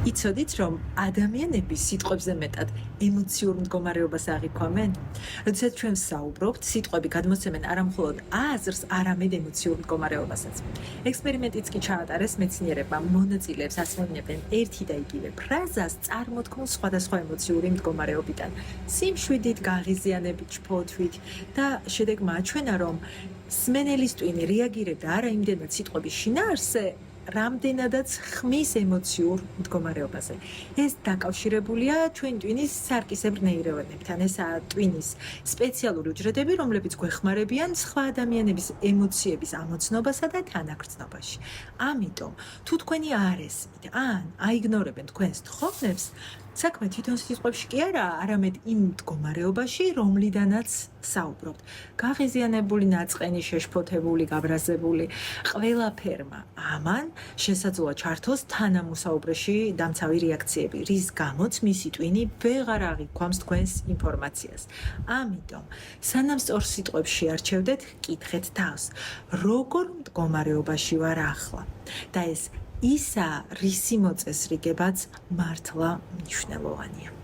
იცოდით, რომ ადამიანები სიტყვებზე მეტად ემოციურ მდგომარეობას აღიქვამენ? როდესაც ჩვენ ვსაუბრობთ, სიტყვები გადმოსცემენ არა მხოლოდ აზრს, არამედ ემოციურ მდგომარეობასაც. ექსპერიმენტიც კი ჩაატარეს მეცნიერებმა, მონაწილეებს ასმევინებენ ერთი და იგივე ფრაზას წარმოთქმულ სხვადასხვა ემოციური მდგომარეობიდან. სიმშვიდით, გაღიზიანებით, ჩფოთვით და შედეგმა აჩვენა, რომ სმენელის ტვინი რეაგირებდა არა იმდენად სიტყვების შინაარსზე, რამდენადაც ხმის ემოციურ მდგომარეობაზე. ეს დაკავშირებულია ჩვენ ტვინის სარკისებრ ნეირონებთან. ესაა ტვინის სპეციალური უჯრედები, რომლებიც გვეხმარებიან სხვა ადამიანების ემოციების ამოცნობასა და თანაგრძნობაში. ამიტომ, თუ თქვენი არ ესმით ან აიგნორებენ თქვენს თხოვნებს, საქმე თვითონ სიტყვებში კი არაა, არამედ იმ მდგომარეობაში, რომლიდანაც საუბრობთ. გაღიზიანებული, ნაწყენი, შეშფოთებული, გაბრაზებული, ყველაფერმა ამან შესაძლოა ჩართოს თანამოსაუბრეში დამცავი რეაქციები, რის გამოც მისი ტვინი ვეღარ აღიქვამს თქვენს ინფორმაციას. ამიტომ, სანამ სწორ სიტყვებს შეარჩევდეთ, კითხეთ თავს, როგორ მდგომარეობაში ვარ ახლა და ეს ისაა, რისი მოწესრიგებაც მართლა მნიშვნელოვანია.